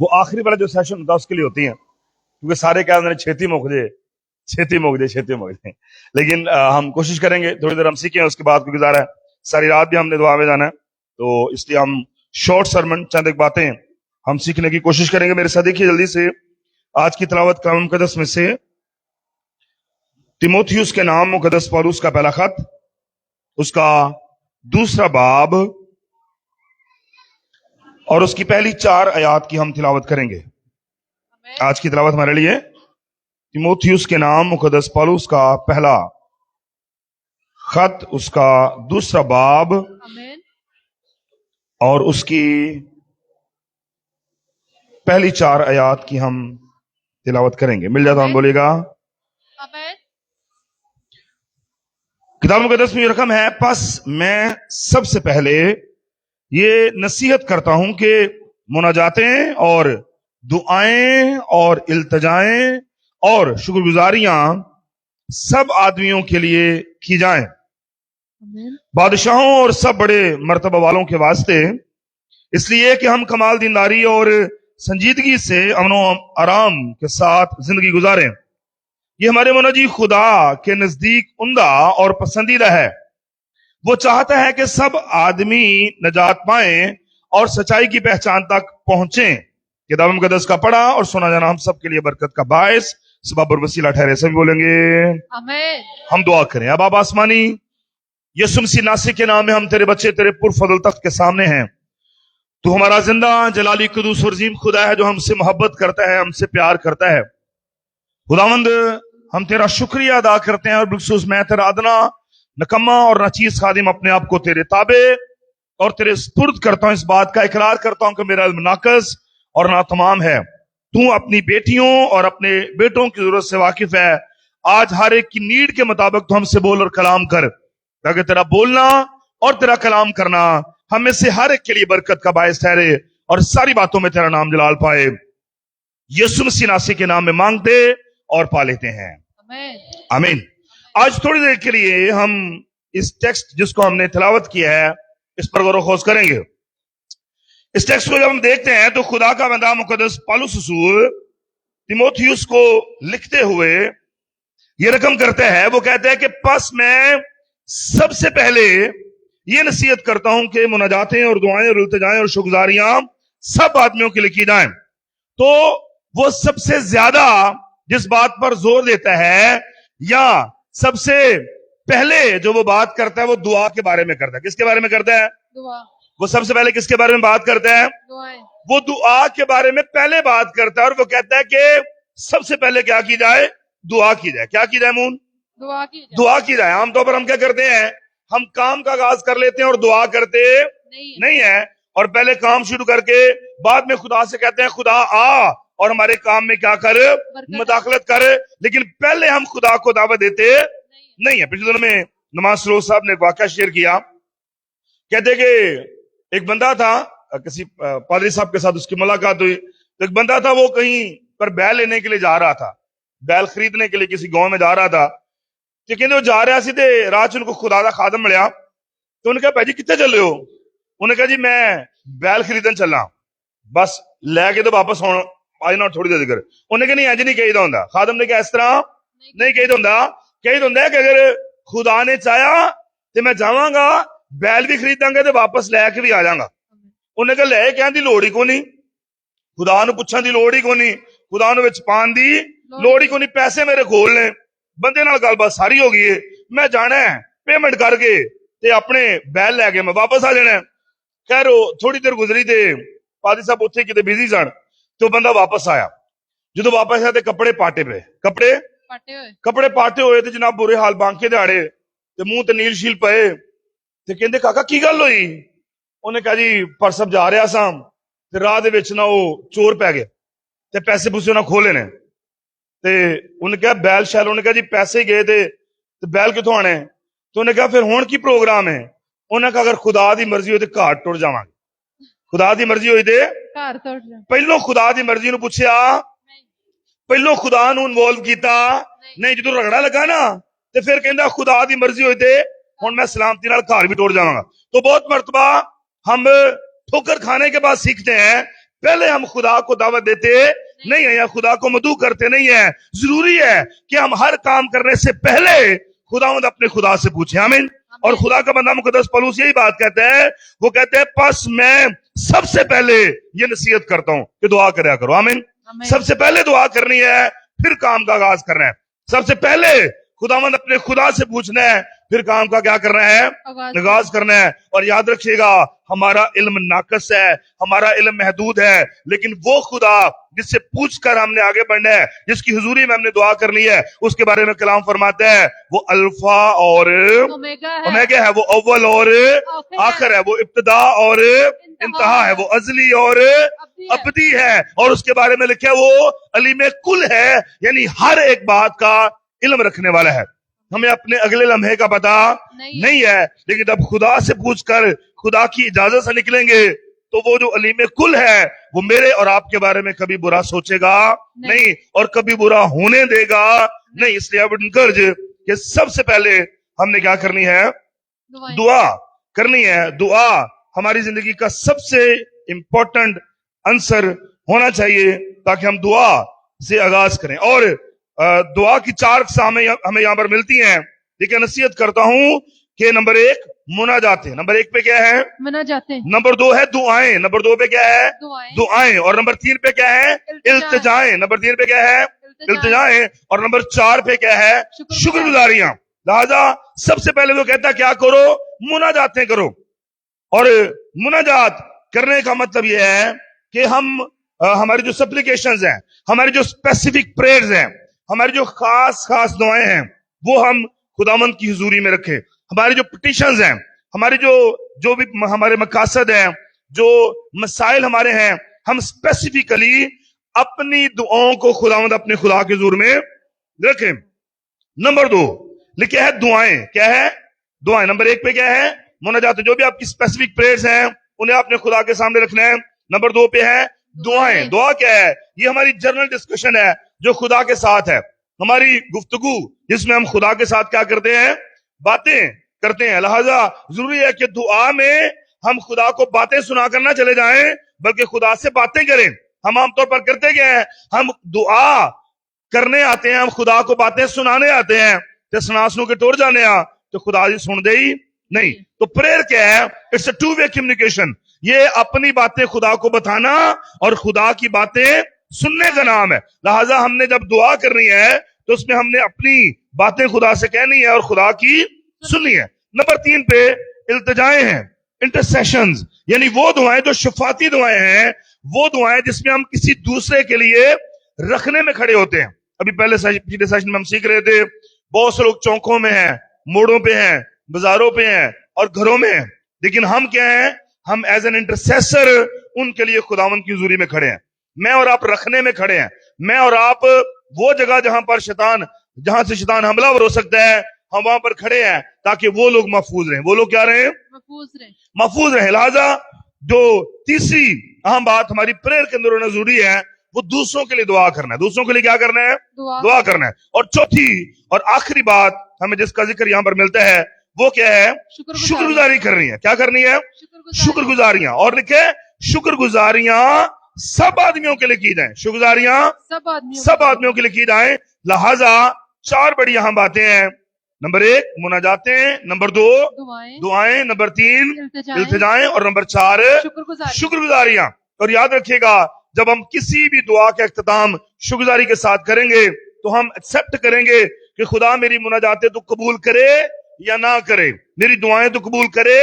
وہ آخری والا جو سیشن ہوتا ہے اس کے لیے ہوتی ہیں، کیونکہ سارے کہہ رہے ہیں چھیتی موک دے چھیتی موک دے چھیتی موک دے، لیکن ہم کوشش کریں گے تھوڑی دیر ہم سیکھیں، اس کے بعد کو گزارا ہے ساری رات بھی ہم نے دعا میں جانا ہے، تو اس لیے ہم شارٹ سرمن چند ایک باتیں ہم سیکھنے کی کوشش کریں گے۔ میرے ساتھ دیکھیے جلدی سے آج کی تلاوت کلام مقدس میں سے تیموتھیوس کے نام مقدس پولس کا پہلا خط، اس کا دوسرا باب اور اس کی پہلی 4 آیات کی ہم تلاوت کریں گے۔ آج کی تلاوت ہمارے لیے تیموتھیوس کے نام مقدس پولس کا پہلا خط، اس کا دوسرا باب اور اس کی پہلی 4 آیات کی ہم تلاوت کریں گے۔ مل جاتا ہم بولے گا کتاب مقدس میں یہ رقم ہے، پس میں سب سے پہلے یہ نصیحت کرتا ہوں کہ مناجاتیں اور دعائیں اور التجائیں اور شکر گزاریاں سب آدمیوں کے لیے کی جائیں، بادشاہوں اور سب بڑے مرتبہ والوں کے واسطے، اس لیے کہ ہم کمال دینداری اور سنجیدگی سے امن و آرام کے ساتھ زندگی گزاریں۔ یہ ہمارے منجی خدا کے نزدیک عمدہ اور پسندیدہ ہے۔ وہ چاہتا ہے کہ سب آدمی نجات پائیں اور سچائی کی پہچان تک پہنچیں۔ کتاب مقدس کا پڑھا اور سنا جانا ہم سب کے لیے برکت کا باعث سبب اور وسیلہ ٹھہرے۔ سبھی بولیں گے آمین۔ ہم دعا کریں۔ اب آپ آسمانی یسوع مسیح ناصری کے نام میں ہم تیرے بچے تیرے پرفضل تخت کے سامنے ہیں۔ تو ہمارا زندہ جلالی قدوس اور عظیم خدا ہے جو ہم سے محبت کرتا ہے، ہم سے پیار کرتا ہے۔ خداوند ہم تیرا شکریہ ادا کرتے ہیں، اور بالخصوص میں تیرا ادنا نکما اور ناچیز خادم اپنے آپ کو تیرے تابع اور تیرے سپرد کرتا ہوں، اس بات کا اقرار کرتا ہوں کہ میرا علم ناقص اور ناتمام ہے۔ تو اپنی بیٹیوں اور اپنے بیٹوں کی ضرورت سے واقف ہے۔ آج ہر ایک کی نیڈ کے مطابق تو ہم سے بول اور کلام کر، تاکہ تیرا بولنا اور تیرا کلام کرنا ہم میں سے ہر ایک کے لیے برکت کا باعث ٹھہرے اور ساری باتوں میں تیرا نام جلال پائے۔ یسوع مسیح ناصری کے نام میں مانگتے اور پا لیتے ہیں، آمین۔ آج تھوڑی دیر کے لیے ہم اس ٹیکسٹ جس کو ہم نے تلاوت کیا ہے اس پر غور و خوض کریں گے۔ اس ٹیکسٹ کو جب ہم دیکھتے ہیں تو خدا کا بندہ مقدس پولس رسول تیموتھیوس کو لکھتے ہوئے یہ رقم کرتا ہے، وہ کہتا ہے کہ پس میں سب سے پہلے یہ نصیحت کرتا ہوں کہ مناجاتیں اور دعائیں اور التجائیں اور شکرگزاریاں سب آدمیوں کے لیے کی جائیں۔ تو وہ سب سے زیادہ جس بات پر زور دیتا ہے، یا سب سے پہلے جو وہ بات کرتا ہے، وہ دعا کے بارے میں کرتا ہے۔ کس کے بارے میں کرتا ہے؟ دعا۔ وہ سب سے پہلے کس کے بارے میں بات کرتا ہے؟ دعائیں۔ وہ دعا کے بارے میں پہلے بات کرتا ہے، اور وہ کہتا ہے کہ سب سے پہلے کیا کی جائے؟ دعا کی جائے۔ کیا کی جائے مون؟ دعا کی جائے۔ دعا کی جائے۔ عام طور پر ہم کیا کرتے ہیں؟ ہم کام کا آغاز کر لیتے ہیں اور دعا کرتے نہیں ہے، اور پہلے کام شروع کر کے بعد میں خدا سے کہتے ہیں خدا آ اور ہمارے کام میں کیا کر، مداخلت کر، لیکن پہلے ہم خدا کو دعوت دیتے نہیں ہے۔ پچھلے دنوں میں نماز سروز صاحب نے ایک واقعہ شیئر کیا، کہتے کہ ایک بندہ تھا، کسی پادری صاحب کے ساتھ اس کی ملاقات ہوئی، تو ایک بندہ تھا، وہ کہیں پر بیل لینے کے لیے جا رہا تھا، بیل خریدنے کے لیے کسی گاؤں میں جا رہا تھا، تو کہتے وہ جا رہا سی تے راہ ان کو خدا دا خادم ملیا، تو انہوں نے کہا بھائی جی کتنے چلے ہو؟ انہوں نے کہا جی میں بیل خریدن چلنا، بس لے کے تو واپس ہونا آج نہ تھوڑی دیر ذکر۔ انہوں نے کہا نہیں اج نہیں کہی ہوں۔ خادم نے کہا اس طرح نہیں کہی ہوں، کہی ہوں کہ اگر خدا نے چاہیا تو میں جاواں گا، بیل بھی خریداں گا تو واپس لے کے بھی آ جاؤں گا۔ انہوں نے کہا لے کہنے دی لوڑ ہی کو نہیں، خدا نو پوچھن دی لوڑ ہی کو نہیں، خدا نو وچ پان دی لوڑ ہی کو نہیں، پیسے میرے کول نے، بندے نال گل بات ساری ہو گئی ہے، میں جانا ہے پیمنٹ کر کے تے اپنے بیل لے کے میں واپس آ جانا ہے۔ خیر تھوڑی دیر گزری تے پادری صاحب اتنے کتے بزی سن، تو بندہ واپس آیا۔ جدو واپس آیا تے کپڑے پاٹے پے، کپڑے پاٹے ہوئے تے جناب برے حال بانکے دہاڑے تے منہ تے نیل شیل پئے، تے کہندے کاکا کی گل ہوئی؟ انہیں کہا جی پرسب جا رہا سا تے راہ دے وچ نہ وہ چور پی گئے تے پیسے پوسے انہاں کھولے نے، تے انہیں کہا بیل شیل، انہیں کہا جی پیسے ہی گئے تے بیل کتوں آنے؟ تو انہیں کہا پھر ہون کی پروگرام ہے؟ انہیں کہا اگر خدا دی مرضی ہوئی تے گھر ٹر جاواں گے، خدا دی مرضی ہوئی تے گھر ٹر جاواں۔ پہلو خدا دی مرضی نو پوچھیا، پہلو خدا نو انوالو کیتا نہیں، جدو رگڑا لگا نا تے پھر کہندا خدا دی مرضی ہوئی تے ہن میں سلامتی نال گھر بھی ٹر جاواں گا۔ تو بہت مرتبہ ہم ٹھوکر کھانے کے بعد سیکھتے ہیں، पहले हम खुदा को दावत देते नहीं है या खुदा को मदू करते नहीं है। जरूरी है कि हम हर काम करने से पहले खुदावंद अपने खुदा से पूछे। आमीन। और खुदा का बंदा मुकद्दस पौलुस यही बात कहता है, वो कहते हैं बस मैं सबसे पहले ये नसीहत करता हूं कि दुआ करया करो। आमीन। सबसे पहले दुआ करनी है, फिर काम का आगाज करना है। सबसे पहले खुदावंद अपने खुदा से पूछना है, फिर काम का क्या करना है, आगाज करना है। और याद रखिएगा, हमारा इल्म नाकस है, हमारा इल्म महदूद है, लेकिन वो खुदा जिससे पूछकर हमने आगे बढ़ना है, जिसकी हुजूरी में हमने दुआ करनी है, उसके बारे में कलाम फरमाता है वो अल्फा और ओमेगा है, वो अव्वल और आखिर है, वो इब्तिदा और इंतहा है, वो अजली और अबदी है। और उसके बारे में लिखा है वो अलीम कुल है, यानी हर एक बात का इल्म रखने वाला है। हमें अपने अगले लम्हे का पता नहीं है, लेकिन जब खुदा से पूछकर खुदा की इजाजत से निकलेंगे तो वो जो अलीम कुल है वो मेरे और आपके बारे में कभी बुरा सोचेगा नहीं और कभी बुरा होने देगा नहीं। इसलिए आई वुड एनकरेज कि सबसे पहले हमने क्या करनी है, दुआ करनी है। दुआ हमारी जिंदगी का सबसे इंपॉर्टेंट आंसर होना चाहिए ताकि हम दुआ से आगाज करें। और दुआ की 4 अक़साम हमें यहाँ पर मिलती हैं। देखिए, नसीहत करता हूं कि नंबर 1 मुनाजातें। नंबर 1 पे क्या है, मुनाजातें। नंबर 2 है दुआएं। नंबर 2 पे क्या है, दुआएं। और नंबर 3 पे क्या है, इल्तिजाएं। नंबर 3 पे क्या है, इल्तिजाएं। और नंबर 4 पे क्या है, शुक्रगुजारियां। लिहाजा सबसे पहले वो कहता है क्या करो, मुनाजातें करो। और मुनाजात करने का मतलब यह है कि हम हमारी जो सप्लिकेशंस हैं, हमारी जो स्पेसिफिक प्रेयर्स हैं, हमारी जो खास दुआएं हैं, वो हम खुदावंद की हुजूरी में रखें। हमारी जो पिटिशंस हैं, हमारी जो भी हमारे मकासद हैं, जो मसाइल हमारे हैं, हम स्पेसिफिकली अपनी दुआओं को खुदावंद अपने खुदा के हुजूर में रखें। नंबर 2 लिखे है दुआएं। क्या है, दुआएं। नंबर 1 पे क्या है, मुनाजात। जो भी आपकी स्पेसिफिक प्रेयर्स हैं उन्हें आपने खुदा के सामने रखना है। नंबर 2 पे है दुआएं। दुआ क्या है, ये हमारी जर्नल डिस्कशन है जो खुदा के साथ है, हमारी गुफ्तगू जिसमें हम खुदा के साथ क्या करते हैं, बातें करते हैं। लिहाजा जरूरी है कि दुआ में हम खुदा को बातें सुना कर ना चले जाएं, बल्कि खुदा से बातें करें। हम आमतौर पर करते क्या है, हम दुआ करने आते हैं, हम खुदा को बातें सुनाने आते हैं, तो सनासनों के टोर जाने आ तो खुदा जी सुन दे ही नहीं। तो प्रेयर क्या है, इट्स अ 2 वे कम्युनिकेशन। ये अपनी बातें खुदा को बताना और खुदा की बातें सुनने का नाम है। लिहाजा हमने जब दुआ करनी है तो उसमें हमने अपनी बातें खुदा से कहनी है और खुदा की सुननी है। नंबर 3 पे इल्तिजाएं हैं, इंटरसेशंस, यानी वो दुआएं जो शफाती दुआएं हैं, वो दुआएं जिसमें हम किसी दूसरे के लिए रखने में खड़े होते हैं। अभी पिछले सेशन में हम सीख रहे थे, बहुत से लोग चौकों में हैं, मोड़ों पे हैं, बाजारों पे हैं और घरों में हैं, लेकिन हम क्या हैं, हम एज एन इंटरसेसर उनके लिए खुदावंद की हुजूरी में खड़े हैं। मैं और आप रखने में खड़े हैं। मैं और आप वो जगह जहां से शैतान हमलावर हो सकता है, हम वहां पर खड़े हैं ताकि वो लोग महफूज रहें। वो लोग क्या रहे, महफूज रहे। लिहाजा जो तीसरी अहम बात हमारी प्रेयर के अंदर होना जरूरी है, वो दूसरों के लिए दुआ करना है। दूसरों के लिए क्या करना है, दुआ करना है। और चौथी और आखिरी बात हमें जिसका जिक्र यहाँ पर मिलता है वो क्या है, शुक्रगुजारी करनी है। क्या करनी है, शुक्रगुजारियां। और लिखे शुक्रगुजारियां सब आदमियों के लिए की जाए। शुक्रगुजारियां सब आदमियों के लिए की जाए। लिहाजा 4 बड़ी अहम बातें हैं। नंबर 1 मुनाजातें, नंबर 2 दुआएं, नंबर 3 इल्तिजाएं और नंबर 4 शुक्रगुजारियां। और याद रखिएगा, जब हम किसी भी दुआ का इख्तिताम शुक्रगुजारी के साथ करेंगे तो हम एक्सेप्ट करेंगे कि खुदा मेरी मुनाजातें तो कबूल करे या ना करे, मेरी दुआएं तो कबूल करे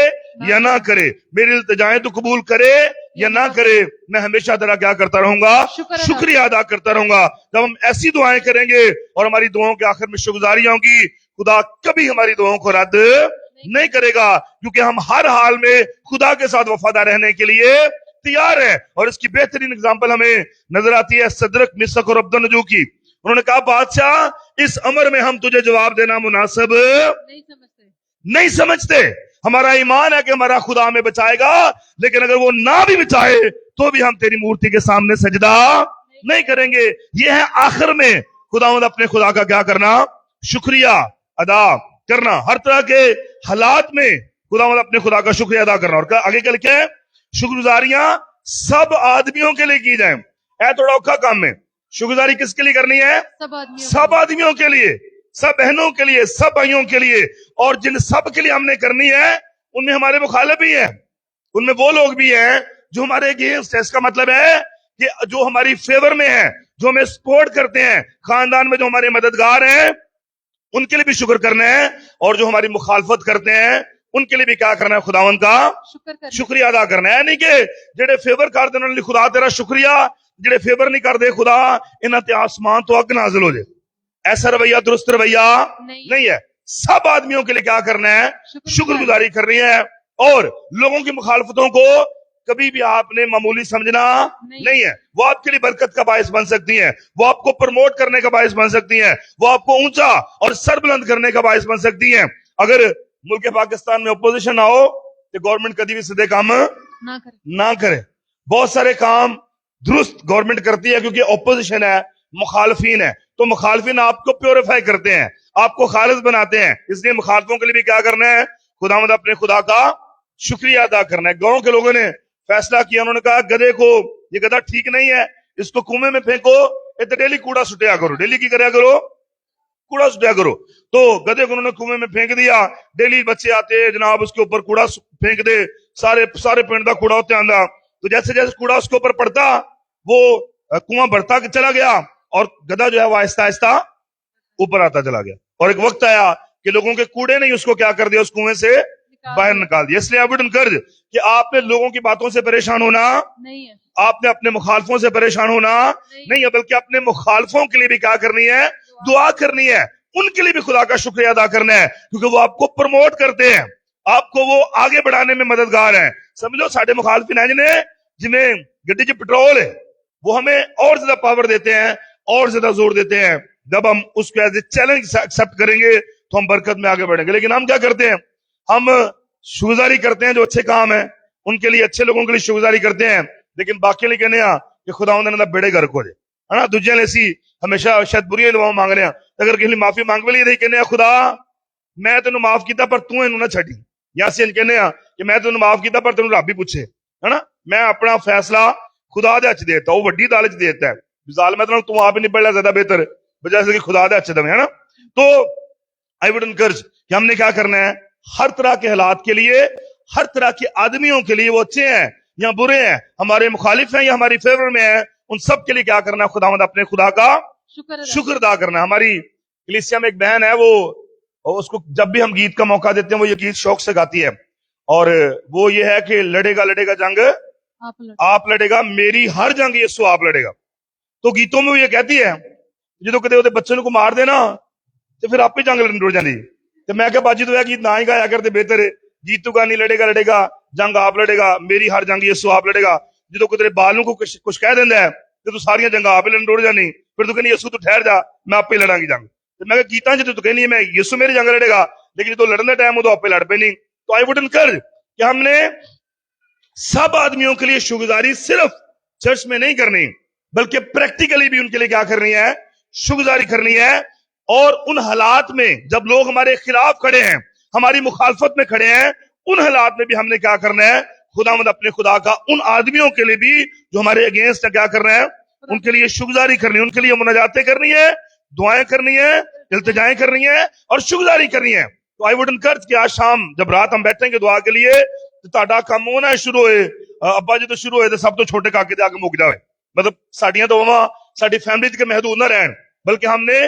या ना करे, मेरी इल्तिजाएं तो कबूल करे या ना करे, मैं हमेशा तेरा क्या करता रहूंगा, शुक्रिया अदा करता रहूंगा। जब हम ऐसी दुआएं करेंगे और हमारी दुआओं के आखिर में शुक्रगुजारियां होंगी, खुदा कभी हमारी दुआओं को रद्द नहीं करेगा, क्योंकि हम हर हाल में खुदा के साथ वफादार रहने के लिए तैयार है। और इसकी बेहतरीन एग्जाम्पल हमें नजर आती है सदरक, मिसक और अब्दनजू की। उन्होंने कहा, बादशाह इस अमर में हम तुझे जवाब देना मुनासिब नहीं समझते। हमारा ईमान है कि हमारा खुदा हमें बचाएगा, लेकिन अगर वो ना भी बचाए तो भी हम तेरी मूर्ति के सामने सजदा नहीं करेंगे। ये है आखिर में खुदावंद अपने खुदा का क्या करना, शुक्रिया अदा करना। हर तरह के हालात में खुदावंद अपने खुदा का शुक्रिया अदा करना। और आगे क्या लिखे, शुक्रगुजारियां सब आदमियों के लिए की जाए। है थोड़ा औखा काम है। शुक्रगुजारी किसके लिए करनी है? सब आदमियों के लिए, सब बहनों के लिए, सब भाइयों के लिए। और जिन सब के लिए हमने करनी है उनमें हमारे मुखालिफ भी हैं, उनमें वो लोग भी हैं जो हमारे अगेंस्ट है। इसका मतलब है कि जो हमारी फेवर में है, जो हमें सपोर्ट करते हैं, खानदान में जो हमारे मददगार हैं, उनके लिए भी शुक्र करना है। और जो हमारी मुखालफत करते हैं उनके लिए भी क्या करना है? खुदावन का शुक्रिया अदा करना है। नहीं कि जेड़े फेवर कर दे उन्होंने खुदा तेरा शुक्रिया, जेड़े फेवर नहीं कर दे खुदा इन्हां ते आसमान तो अग नाजिल हो जाए। ऐसा रवैया दुरुस्त रवैया नहीं है। सब आदमियों के लिए क्या करना है? शुक्रगुजारी करनी है। और लोगों की मुखालफतों को कभी भी आपने मामूली समझना नहीं है। वो आपके लिए बरकत का बायस बन सकती हैं, वो आपको प्रमोट करने का बायस बन सकती हैं, वो आपको ऊंचा और सरबुलंद करने का बायस बन सकती हैं। अगर मुल्क पाकिस्तान में अपोजिशन ना हो तो गवर्नमेंट कभी भी सीधे काम ना करे। बहुत सारे काम दुरुस्त गवर्नमेंट करती है क्योंकि अपोजिशन है, मुखालफीन है। तो मुखालफीन आपको प्योरीफाई करते हैं, आपको खालिस बनाते हैं। इसलिए मुखालफों के लिए भी क्या करना है? खुदावंद अपने खुदा का शुक्रिया अदा करना है। गांव के लोगों ने फैसला किया, उन्होंने कहा गधे को, ये गधा ठीक नहीं है, इसको कुएं में फेंको, ये तो डेली कूड़ा सुटिया करो। डेली की करया करो? कूड़ा सुटिया करो। तो गधे को उन्होंने कुएं में फेंक दिया। डेली बच्चे आते जनाब उसके ऊपर कूड़ा फेंक दे, सारे पिंड का कूड़ा होते आंदा। तो जैसे जैसे कूड़ा उसके ऊपर पड़ता वो कुआं बढ़ता चला गया और गधा जो है वो आहिस्ता आहिस्ता ऊपर आता चला गया। और एक वक्त आया कि लोगों के कूड़े नहीं उसको क्या कर दिया, उस कुएं से बाहर निकाल दिया। इसलिए आई वुड एनकरेज कि आपने लोगों की बातों से परेशान होना नहीं है, आपने अपने मुखालफों से परेशान होना नहीं है, बल्कि अपने मुखालफों के लिए भी क्या करनी है? दुआ करनी है। उनके लिए भी खुदा का शुक्रिया अदा करना है क्योंकि वो आपको प्रमोट करते हैं, आपको वो आगे बढ़ाने में मददगार हैं। समझो साढ़े मुखालफिन है जिन्हें गड्डी च पेट्रोल है, वो हमें और ज्यादा पावर देते हैं, और ज्यादा जोर देते हैं। जब हम उसको एज ए चैलेंज एक्सेप्ट करेंगे तो हम बरकत में आगे बढ़ेंगे। लेकिन हम क्या करते हैं? हम शुक्रगुजारी करते हैं जो अच्छे काम है उनके लिए, अच्छे लोगों के लिए शुक्रगुजारी करते हैं, लेकिन बाकी लिए कहने कि खुदा उन्होंने बेड़े गर्क हो जाए, है ना। दूजे ने ऐसी हमेशा शायद बुरी दुआएं मांग रहे हैं। अगर किसी माफी मांग भी लिए कहने खुदा मैं तेन माफ किया पर तू इनू ना छड़ी, या ਅਸੀਂ कहने कि मैं तेन माफ किया पर तेन रब ही पूछे, है ना। मैं अपना फैसला खुदा दे हथ देता, वो वड्डी अदालत देता है। मिसाल मैं तू आप ही निबड़ लिया ज्यादा बेहतर बजाय से कि खुदा दे हथ दे, है ना। तो आई वुड एनकरेज कि हमने क्या करना है? हर तरह के हालात के लिए, हर तरह के आदमियों के लिए, वो अच्छे हैं या बुरे हैं, हमारे मुखालिफ हैं या हमारी फेवर में है, उन सब के लिए क्या करना है? खुदावंद अपने खुदा का शुक्र अदा करना है। हमारी कलीसिया में एक बहन है, वो उसको जब भी हम गीत का मौका देते हैं वो ये गीत शौक से गाती है, और वो ये है कि लड़ेगा लड़ेगा जंग आप लड़ेगा, मेरी हर जंग यीशु आप लड़ेगा। तो गीतों में वो ये कहती है जो कदे ਉਹਦੇ ਬੱਚੇ ਨੂੰ को मार देना तो फिर आप ही जंग लड़न रुड़ जाती। तो मैं क्या बाजी तो यह गीत ना ही गाया करते बेहतर है। गीत तो गानी लड़ेगा लड़ेगा जंग आप लड़ेगा, मेरी हर जंग यीशु आप लड़ेगा। जो तेरे बालों को कुछ कह देंदा है तो तू सारिया जंग आप ही लड़न रुड़ जानी, फिर तू कहनी यीशु तू ठहर जा मैं आप ही लड़ांगी जंग। तो मैं गीता जो तू कहनी है मैं यीशु मेरी जंग लड़ेगा, लेकिन जो लड़ने टाइम उदो आप लड़ पे नहीं। तो आई वुड एनकरेज कि हमने सब आदमियों के लिए शुक्रगुजारी सिर्फ चर्च में नहीं करनी, बल्कि प्रैक्टिकली भी उनके लिए क्या करनी है? शुक्रगुजारी करनी है। और उन हालात में जब लोग हमारे खिलाफ खड़े हैं, हमारी मुखालफत में खड़े हैं, उन हालात में भी हमने क्या करना है? खुदावंद अपने खुदा का उन आदमियों के लिए भी जो हमारे अगेंस्ट है क्या करना है? उनके लिए शुक्रगुजारी करनी है, उनके लिए मुनाजातें करनी है, दुआएं करनी है, इल्तिजाएं करनी है और शुक्रगुजारी करनी है। तो आई वुड एनकरेज कि आज शाम जब रात हम बैठेंगे दुआ के लिए तो ਤੁਹਾਡਾ ਕੰਮ ਹੋਣਾ शुरू होए, अब्बा जी तो शुरू होए तो सब तो छोटे काके दे आके मुक जाए, मतलब साड़ियां दुआवां साड़ी फैमिली के महदूद ना रहन, बल्कि हमने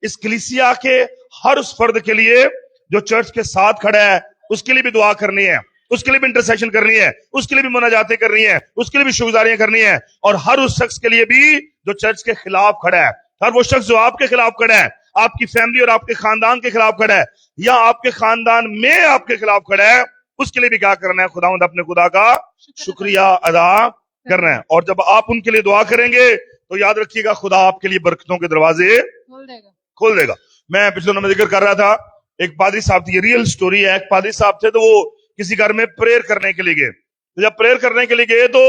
इस कलीसिया के हर उस फर्द के लिए जो चर्च के साथ खड़ा है उसके लिए भी दुआ करनी है, उसके लिए भी इंटरसेशन करनी है, उसके लिए भी मुनाजातें करनी है, उसके लिए भी शुक्रगुजारियां करनी है। और हर उस शख्स के लिए भी जो चर्च के खिलाफ खड़ा है, हर वो शख्स जो आपके खिलाफ खड़ा है, आपकी फैमिली और आपके खानदान के खिलाफ खड़ा है, या आपके खानदान में आपके खिलाफ खड़ा है, उसके लिए भी क्या करना है? खुदावंद अपने खुदा का शुक्रिया अदा करना है। और जब आप उनके लिए दुआ करेंगे तो याद रखिएगा खुदा आपके लिए बरकतों के दरवाजे खोल देगा। मैं पिछले दिनों में जिक्र कर रहा था, एक पादरी साहब थी, ये रियल स्टोरी है। एक पादरी साहब थे तो वो किसी घर में प्रेयर करने के लिए गए। तो जब प्रेयर करने के लिए गए तो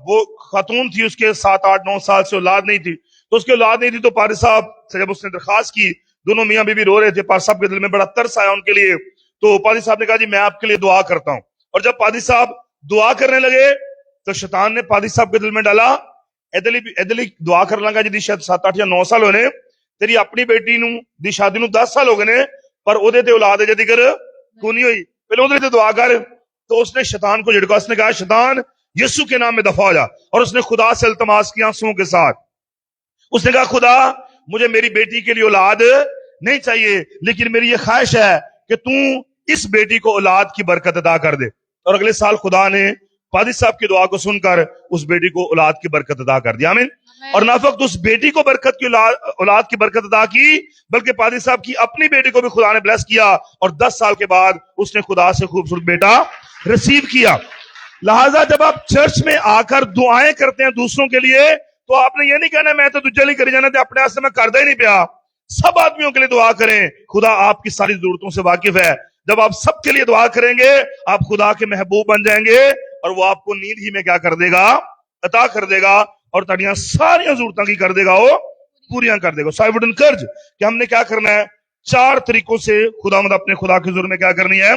वो खातून थी, उसके 7, 8, 9 साल से औलाद नहीं थी। तो उसकी औलाद नहीं थी तो पादरी साहब से जब उसने दरखास्त की, दोनों मियां बीवी रो रहे थे, पादरी साहब के दिल में बड़ा तरस आया उनके लिए। तो पादरी साहब ने कहा जी मैं आपके लिए दुआ करता हूं। और जब पादरी साहब दुआ करने लगे تو شیطان نے پادری صاحب کے دل میں ڈالا ادلی دعا کر لگا جی شاید 7 8 یا 9 سال ہونے تیری اپنی بیٹی نو دی شادی نو 10 سال ہو گئے نے پر او دے تے اولاد ہے جدی کر کو نہیں ہوئی پہلے او دے تے دعا کر. تو اس نے شیطان کو جھڑکا, اس نے کہا شیطان یسوع کے نام میں دفع ہو جا, اور اس نے خدا سے التماس کیا آنسوؤں کے ساتھ. اس نے کہا خدا مجھے میری بیٹی کے لیے اولاد نہیں چاہیے لیکن میری یہ خواہش ہے کہ تو اس بیٹی کو اولاد کی برکت عطا کر دے. اور اگلے سال خدا نے پادری صاحب کی دعا کو سن کر اس بیٹی کو اولاد کی برکت عطا کر دیا. آمین. اور نہ فقط اس بیٹی کو برکت کی اولاد کی برکت عطا کی بلکہ پادری صاحب کی اپنی بیٹی کو بھی خدا نے بلیس کیا, اور 10 سال کے بعد اس نے خدا سے خوبصورت بیٹا ریسیو کیا. لہٰذا جب آپ چرچ میں آ کر دعائیں کرتے ہیں دوسروں کے لیے تو آپ نے یہ نہیں کہنا میں تو تجھے نہیں کری جانا, اپنے ہاتھ سے میں کردہ ہی نہیں پیا. سب آدمیوں کے لیے دعا کریں, خدا آپ کی ساری ضرورتوں سے واقف ہے. جب آپ سب کے لیے دعا کریں گے آپ خدا کے محبوب بن جائیں گے, اور وہ آپ کو نیند ہی میں کیا کر دے گا, عطا کر دے گا, اور تڑیاں ساری ضرورتوں کی کر دے گا, وہ پوریاں کر دے گا. سو آئی وڈ انکرج کہ ہم نے کیا کرنا ہے, 4 طریقوں سے خداوند اپنے خدا کے حضور میں کیا کرنی ہے,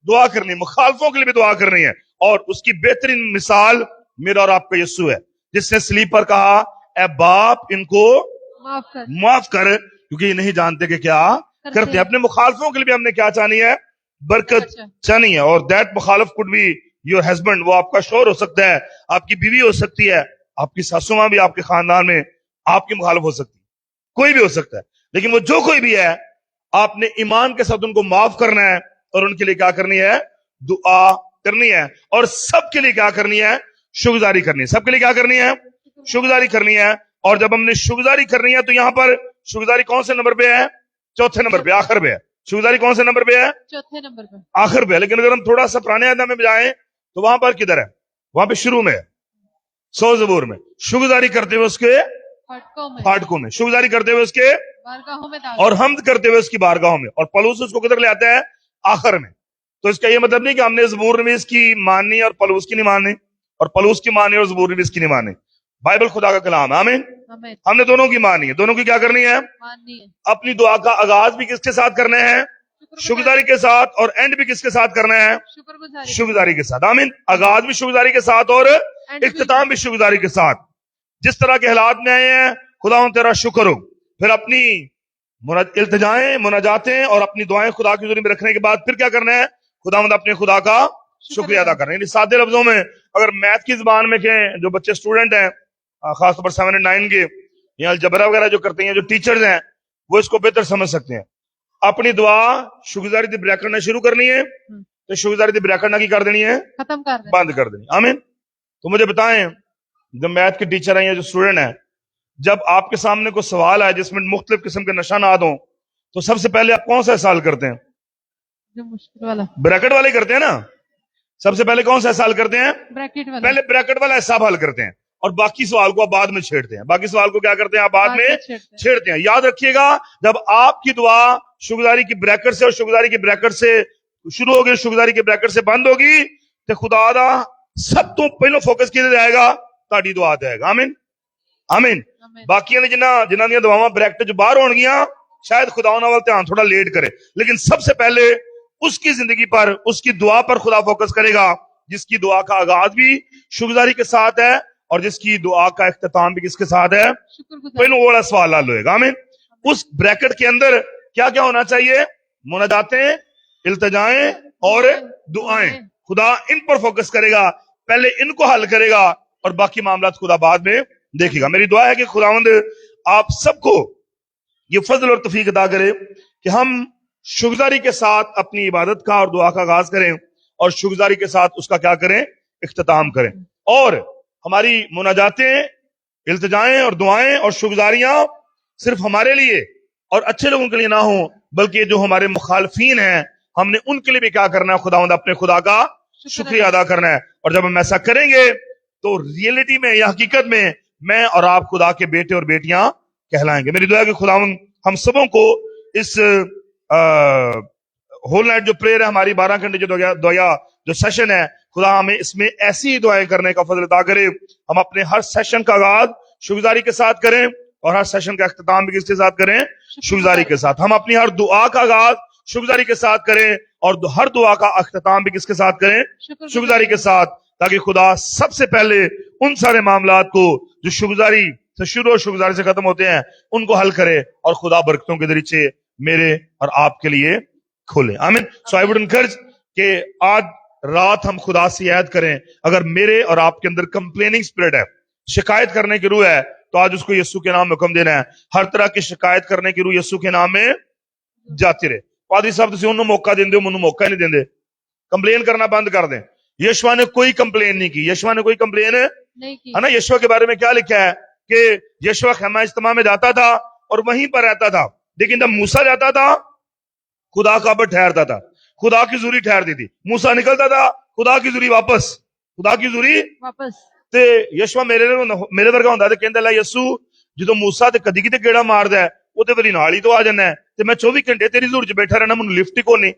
دعا کرنی ہے. مخالفوں کے لیے بھی دعا کرنی ہے, اور اس کی بہترین مثال میرا اور آپ کا یسوع ہے جس نے صلیب پر کہا اے باپ ان کو معاف کر کیونکہ یہ نہیں جانتے کہ کیا کرتے ہیں. اپنے مخالفوں کے لیے بھی ہم نے کیا چاہنی ہے, برکت چاہنی ہے. اور دیٹ مخالف could be your husband, وہ آپ کا شوہر ہو سکتا ہے, آپ کی بیوی ہو سکتی ہے, آپ کی ساسو ماں بھی آپ کے خاندان میں آپ کی مخالف ہو سکتی ہے, کوئی بھی ہو سکتا ہے. لیکن وہ جو کوئی بھی ہے آپ نے ایمان کے ساتھ ان کو معاف کرنا ہے اور ان کے لیے کیا کرنی ہے, دعا کرنی ہے. اور سب کے لیے کیا کرنی ہے, شکرگزاری کرنی ہے. سب کے لیے کیا کرنی ہے, شکرگزاری کرنی ہے. اور جب ہم نے شکرگزاری کرنی ہے تو یہاں پر شکرگزاری کون سے نمبر پہ ہے, 4تھے نمبر پہ, آخر پہ ہے. شکرگزاری کون سے نمبر پہ ہے, 4تھے نمبر پہ, آخر پہ. لیکن اگر ہم تھوڑا سا پرانے عہد میں جائیں تو وہاں پر کدھر ہے, وہاں پہ شروع میں ہے, 100 زبور میں. شکرگزاری کرتے ہوئے اس کے پھاٹکوں میں, شکرگزاری کرتے ہوئے اس کے بارگاہوں میں, اور حمد کرتے ہوئے اس کی بارگاہوں میں. اور پلوس اس کو کدھر لے آتا ہے, آخر میں. تو اس کا یہ مطلب نہیں کہ ہم نے زبور نویس کی ماننی اور پلوس کی نہیں ماننی, اور پلوس کی ماننی اور زبور نویس کی نہیں ماننی. بائبل خدا کا کلام ہے. آمین. ہم نے دونوں کی مانی ہے. دونوں کی کیا کرنی ہے, اپنی دعا کا آغاز بھی کس کے ساتھ کرنا ہے, شکرگزاری کے ساتھ, اور اینڈ بھی کس کے ساتھ کرنا ہے, شکرگزاری کے ساتھ. آمین. آغاز بھی شکرگزاری کے ساتھ اور اختتام بھی شکرگزاری کے ساتھ. جس طرح کے حالات میں آئے ہیں خدا تیرا شکر ہو. پھر اپنی التجائیں, مناجاتیں اور اپنی دعائیں خدا کی حضوری میں رکھنے کے بعد پھر کیا کرنا ہے, خداوند اپنے خدا کا شکریہ ادا کرنا ہے. یعنی سادے لفظوں میں اگر میتھ کی زبان میں کہیں, جو بچے اسٹوڈنٹ ہیں خاص طور پر 7 اور 9 کے یا الجبرا وغیرہ جو کرتے ہیں, جو ٹیچرز ہیں وہ اس کو بہتر سمجھ سکتے ہیں. اپنی دعا شکرگزاری دی بریک کرنا شروع کرنی ہے تو شکرگزاری دی بریک کرنا کی کر دینی ہے, ختم کر دیں, بند کر دینی. آمین. تو مجھے بتائیں جو میتھ کے ٹیچر ہیں یا جو اسٹوڈنٹ ہیں, جب آپ کے سامنے کوئی سوال ہے جس میں مختلف قسم کے نشانات ہوں تو سب سے پہلے آپ کون سا حل کرتے ہیں, جو مشکل والا بریکٹ والے کرتے ہیں نا. سب سے پہلے کون سا حل کرتے ہیں, بریکٹ والا, پہلے بریکٹ والا حساب حل کرتے ہیں, اور باقی سوال کو آپ بعد میں چھیڑتے ہیں. باقی سوال کو کیا کرتے ہیں, آپ بعد میں چھیڑتے ہیں. یاد رکھیے گا جب آپ کی دعا شکرگزاری کی بریکٹ سے اور شکرگزاری کی بریکٹ سے شروع ہوگی, شکرگزاری کی بریکٹ سے بند ہوگی, تو خدا دا سب تو پہلو فوکس کیا جائے گا, تاڑی دعا جائے گا. آمین. آمین. باقی نے جنہ دیا دعاواں بریکٹ جو باہر ہون گیاں شاید خدا انہاں وال دھیان تھوڑا لیٹ کرے, لیکن سب سے پہلے اس کی زندگی پر, اس کی دعا پر خدا فوکس کرے گا جس کی دعا کا آغاز بھی شکرگزاری کے ساتھ ہے اور جس کی دعا کا اختتام بھی کس کے ساتھ ہے, پہلو وہ والا سوال حل ہوئے گا. آمین. اس بریکٹ کے اندر کیا کیا ہونا چاہیے, مناجاتیں, التجائیں اور دعائیں. خدا ان پر فوکس کرے گا, پہلے ان کو حل کرے گا اور باقی معاملات خدا بعد میں دیکھے گا. میری دعا ہے کہ خداوند آپ سب کو یہ فضل اور توفیق عطا کرے کہ ہم شکرگزاری کے ساتھ اپنی عبادت کا اور دعا کا آغاز کریں اور شکرگزاری کے ساتھ اس کا کیا کریں, اختتام کریں. اور ہماری مناجاتیں, التجائیں اور دعائیں اور شکرگزاریاں صرف ہمارے لیے اور اچھے لوگوں کے لیے نہ ہوں, بلکہ جو ہمارے مخالفین ہیں ہم نے ان کے لیے بھی کیا کرنا ہے, خداوند اپنے خدا کا شکریہ ادا کرنا ہے. اور جب ہم ایسا کریں گے تو ریئلٹی میں یا حقیقت میں اور آپ خدا کے بیٹے اور بیٹیاں کہلائیں گے. میری دعا ہے کہ خداوند ہم سبوں کو اس ہول نائٹ جو پریئر ہے, ہماری 12 گھنٹے جو دعا جو سیشن ہے, خدا ہمیں اس میں ایسی دعائیں کرنے کا فضل عطا کرے. ہم اپنے ہر سیشن کا آغاز شکرگزاری کے ساتھ کریں اور ہر سیشن کا اختتام بھی کس کے ساتھ کریں, شکرگزاری کے ساتھ. ہم اپنی ہر دعا کا آغاز شکرگزاری کے ساتھ کریں اور ہر دعا کا اختتام بھی کس کے ساتھ کریں, شکرگزاری کے ساتھ. ताकि खुदा सबसे पहले उन सारे मामलात को जो शुक्रगुजारी से शुरू और शुक्रगुजारी से खत्म होते हैं उनको हल करे और खुदा बरकतों के दरीचे मेरे और आपके लिए खोले। आमीन। सो आई वुड एनकरेज कि आज रात हम खुदा से याद करें, अगर मेरे और आपके अंदर कंप्लेनिंग स्पिरिट है, शिकायत करने की रूह है, तो आज उसको यीशु के नाम में हुक्म देना है, हर तरह की शिकायत करने की रूह यीशु के नाम में जाती रहे। पादरी साहब तुम उन्होंने मौका देंदे हो, मैनू मौका नहीं देंदे, कंप्लेन करना बंद कर दें। यीशुआ ने कोई कंप्लेन नहीं की, यीशुआ ने कोई कंप्लेन नहीं की, है ना। यीशुआ के बारे में क्या लिखा है कि यीशुआ खैमा इज्तिमा में जाता था और वहीं पर रहता था, लेकिन जब मूसा जाता था खुदा का पर ठहरता था, खुदा की जूरी ठहरती थी। मूसा निकलता था, खुदा की जूरी वापस, खुदा की जूरी वापस। ते यीशुआ मेरे वर्गा ਹੁੰਦਾ ਤੇ ਕਹਿੰਦਾ ਲੈ ਯਿਸੂ ਜਦੋਂ मूसा ਤੇ ਕਦੀ ਕਿਤੇ ਗੇੜਾ ਮਾਰਦਾ ਹੈ ਉਹਦੇ ਵਾਲੀ ਨਾਲ ਹੀ ਤੋਂ ਆ ਜਾਂਦਾ ਤੇ मैं 24 घंटे तेरी हजूर च बैठा रहना, ਮੈਨੂੰ लिफ्ट ही को नहीं।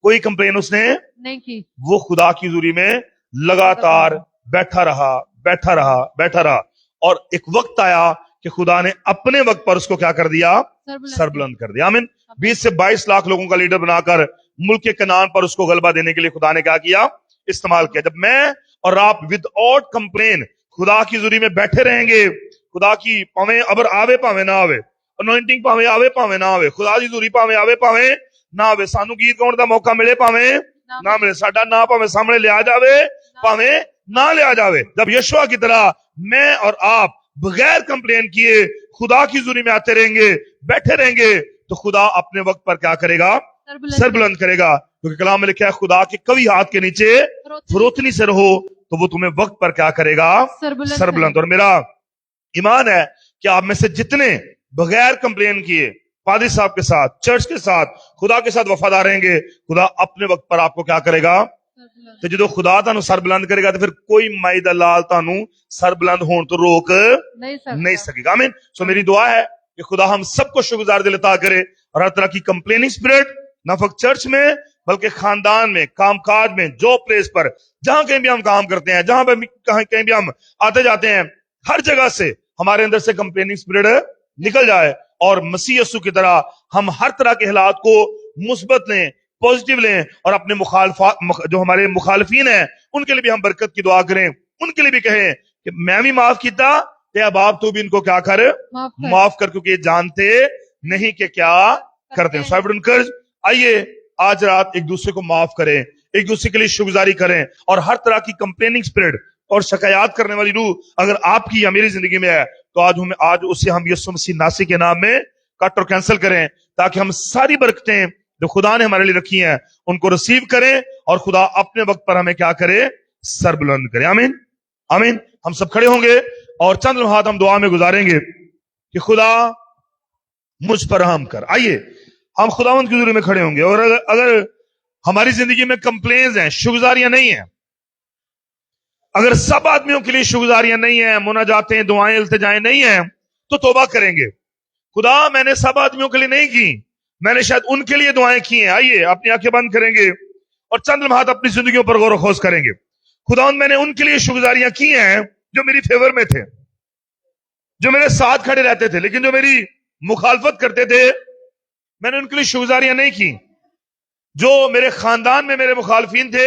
कोई कंप्लेन उसने नहीं की, वो खुदा की जूरी में लगातार बैठा रहा और एक वक्त आया कि खुदा ने अपने वक्त पर उसको क्या कर दिया, सर बुलंद कर दिया। आमीन। 20 से 22 लाख लोगों का लीडर बनाकर मुल्क के कनान पर उसको गलबा देने के लिए खुदा ने क्या किया, इस्तेमाल किया। जब मैं और आप विदाउट कंप्लेन खुदा की जूरी में बैठे रहेंगे, खुदा की भावे अबर आवे भावे ना आवे, अनॉइंटिंग भावे आवे भावे ना आवे, खुदा की जूरी भावे आवे भावे ना आवे, सानू गीत गाउण दा मौका मिले भावे ना मिले, साडा ना भावे सामने लिया जावे भावे ना लिया जावे, जब यीशुआ की तरह मैं और आप बगैर कंप्लेन किए खुदा की जूरी में आते रहेंगे, बैठे रहेंगे, तो खुदा अपने वक्त पर क्या करेगा, सर बुलंद करेगा। क्योंकि कलाम में लिखा है खुदा के कभी हाथ के नीचे फरोतनी से रहो तो वो तुम्हें वक्त पर क्या करेगा, सर बुलंद। और मेरा ईमान है कि आप में से जितने बगैर कंप्लेन किए पादरी साहब के साथ, चर्च के साथ, खुदा के साथ वफादार रहेंगे, खुदा अपने वक्त पर आपको क्या करेगा, तो जो खुदा तानू सर बुलंद करेगा तो फिर कोई माई दा लाल तानू सर बुलंद होने तो रोक नहीं सकेगा। आमीन। सो मेरी दुआ है कि खुदा हम सबको शुक्रगुजार दिल अता करे और हर तरह की कंप्लेनिंग स्पिरिट न फक्त चर्च में बल्कि खानदान में, कामकाज में, जॉब प्लेस पर, जहां कहीं भी हम काम करते हैं, जहां पर कहीं भी हम आते जाते हैं, हर जगह से हमारे अंदर से कंप्लेनिंग स्पिरिट निकल जाए और मसीह यीशु की तरह हम हर तरह के हालात को मुस्बत लें, पॉजिटिव लें और अपने जो हमारे मुखालफीन हैं उनके लिए भी हम बरकत की दुआ करें, उनके लिए भी कहें कि मैं भी माफ किया ते अब आप तो भी इनको क्या कर, माफ कर, क्योंकि ये जानते नहीं कि क्या करते हैं। सो आई वुड एनकरेज, आइए आज रात एक दूसरे को माफ करें, एक दूसरे के लिए शुक्रगुजारी करें और हर तरह की कंप्लेनिंग स्पिरिट और शिकायत करने वाली रूह अगर आपकी या मेरी जिंदगी में है तो आज उसे हम यीशु मसीह नासी के नाम में कट और कैंसिल करें, ताकि हम सारी बरकतें जो खुदा ने हमारे लिए रखी हैं उनको रिसीव करें और खुदा अपने वक्त पर हमें क्या करे, सर बुलंद करे। आमीन। आमीन। हम सब खड़े होंगे और चंद लम्हात हम दुआ में गुजारेंगे कि खुदा मुझ पर रहम कर। आइए हम खुदावंद की हुजूरी में खड़े होंगे और अगर हमारी जिंदगी में कंप्लेंट्स हैं, शुक्रगुजारियां नहीं है, अगर सब आदमियों के लिए शुक्रगुजारियां नहीं है, मुनाजातें, दुआएं, इल्तिजाएं नहीं है, तो तौबा करेंगे। खुदा मैंने सब आदमियों के लिए नहीं की, मैंने शायद उनके लिए दुआएं की हैं। आइए अपनी आंखें बंद करेंगे और चंद लम्हात अपनी जिंदगियों पर गौर खोज करेंगे। खुदा मैंने उनके लिए शुक्रगुजारियां की हैं जो मेरी फेवर में थे, जो मेरे साथ खड़े रहते थे, लेकिन जो मेरी मुखालफत करते थे मैंने उनके लिए शुक्रगुजारियां नहीं की। जो मेरे खानदान में मेरे मुखालफीन थे,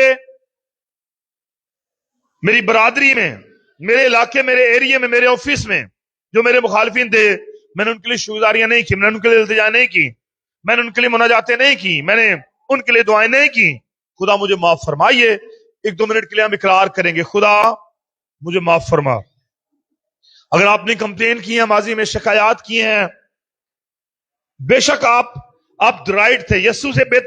मेरी बरादरी में, मेरे इलाके, मेरे एरिया में, मेरे ऑफिस में जो मेरे मुखालफीन थे, मैंने उनके लिए शुक्रगुजारियां नहीं की, मैंने उनके लिए इल्तिजा नहीं की, मैंने उनके लिए मुनाजातें नहीं की, मैंने उनके लिए दुआएं नहीं की। खुदा मुझे माफ फरमाइए। एक दो मिनट के लिए हम इकरार करेंगे, खुदा मुझे माफ फरमा। अगर आपने कंप्लेन की है, माजी में शिकायत की है, बेशक आप राइट थे, यीशु से बेहतर